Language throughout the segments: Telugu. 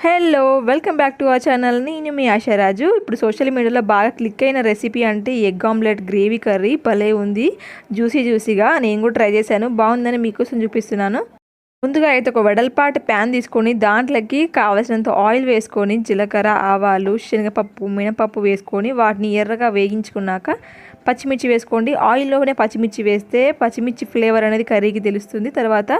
Hello welcome back to our channel. నేను మీ ఆశారాజు. ఇప్పుడు సోషల్ మీడియాలో బాగా క్లిక్ అయిన రెసిపీ అంటే ఎగ్ ఆమ్లెట్ గ్రేవీ కర్రీ. భలే ఉంది, జ్యూసీగా. నేను కూడా ట్రై చేశాను, బాగుందని మీకోసం చూపిస్తున్నాను. ముందుగా అయితే ఒక వెడల్పాటి ప్యాన్ తీసుకొని దాంట్లోకి కావలసినంత ఆయిల్ వేసుకొని జీలకర్ర, ఆవాలు, శనగపప్పు, మినపప్పు వేసుకొని వాటిని ఎర్రగా వేగించుకున్నాక పచ్చిమిర్చి వేసుకోండి. ఆయిల్లోనే పచ్చిమిర్చి వేస్తే పచ్చిమిర్చి ఫ్లేవర్ అనేది కర్రీకి తెలుస్తుంది. తర్వాత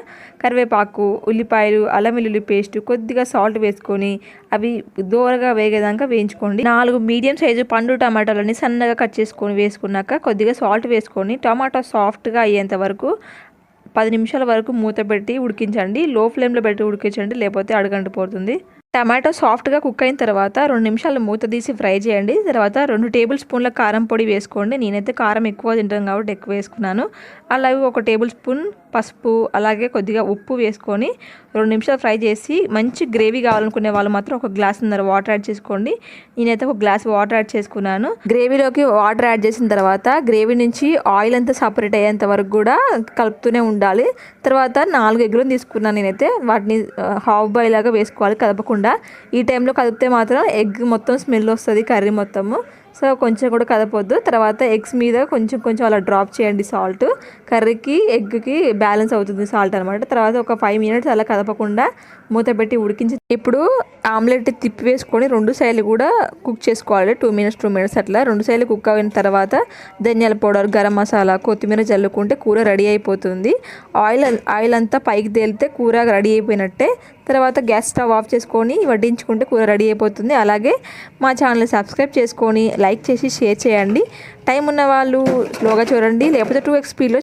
కరివేపాకు, ఉల్లిపాయలు, అల్లం వెల్లుల్లి పేస్ట్, కొద్దిగా సాల్ట్ వేసుకొని అవి దోరగా వేగేదాకా వేయించుకోండి. 4 మీడియం సైజు పండు టమాటాలని సన్నగా కట్ చేసుకొని వేసుకున్నాక కొద్దిగా సాల్ట్ వేసుకొని టమాటా సాఫ్ట్గా అయ్యేంత వరకు 10 నిమిషాల వరకు మూత పెట్టి ఉడికించండి. లో ఫ్లేమ్లో పెట్టి ఉడికించండి, లేకపోతే అడుగంటిపోతుంది. టమాటో సాఫ్ట్గా కుక్ అయిన తర్వాత 2 నిమిషాలు మూత తీసి ఫ్రై చేయండి. తర్వాత 2 టేబుల్ స్పూన్ల కారం పొడి వేసుకోండి. నేనైతే కారం ఎక్కువ తింటాను కాబట్టి ఎక్కువ వేసుకున్నాను. అలాగే 1 టేబుల్ స్పూన్ పసుపు, అలాగే కొద్దిగా ఉప్పు వేసుకొని 2 నిమిషాలు ఫ్రై చేసి మంచి గ్రేవీ కావాలనుకునే వాళ్ళు మాత్రం 1 గ్లాసున్నర వాటర్ యాడ్ చేసుకోండి. నేనైతే 1 గ్లాస్ వాటర్ యాడ్ చేసుకున్నాను. గ్రేవీలోకి వాటర్ యాడ్ చేసిన తర్వాత గ్రేవీ నుంచి ఆయిల్ అంతా సపరేట్ అయ్యేంత వరకు కూడా కలుపుతూనే ఉండాలి. తర్వాత 4 ఎగ్గులను తీసుకున్నాను నేనైతే. వాటిని హాఫ్ బాయిల్ లాగా వేసుకోవాలి కదపకుండా. ఈ టైంలో కదిపితే మాత్రం ఎగ్ మొత్తం స్మెల్ వస్తుంది కర్రీ మొత్తము. సో కొంచెం కూడా కదపొద్దు. తర్వాత ఎగ్స్ మీద కొంచెం అలా డ్రాప్ చేయండి సాల్ట్. కర్రీకి ఎగ్కి బ్యాలెన్స్ అవుతుంది సాల్ట్ అనమాట. తర్వాత ఒక 5 మినిట్స్ అలా కదపకుండా మూత పెట్టి ఉడికించి ఇప్పుడు ఆమ్లెట్ తిప్పి వేసుకొని 2 సైడ్లు కూడా కుక్ చేసుకోవాలి. 2 మినిట్స్ అట్లా 2 సైడ్లు కుక్ అయిన తర్వాత ధనియాల పౌడర్, గరం మసాలా, కొత్తిమీర చల్లుకుంటే కూర రెడీ అయిపోతుంది. ఆయిల్ అంతా పైకి తేలితే కూర రెడీ అయిపోయినట్టే. తర్వాత గ్యాస్ స్టవ్ ఆఫ్ చేసుకొని వడ్డించుకుంటే కూర రెడీ అయిపోతుంది. అలాగే మా ఛానల్ని సబ్స్క్రైబ్ చేసుకొని లైక్ చేసి షేర్ చేయండి. టైం ఉన్న వాళ్ళు స్లోగా చూడండి, లేకపోతే 2x స్పీడ్లో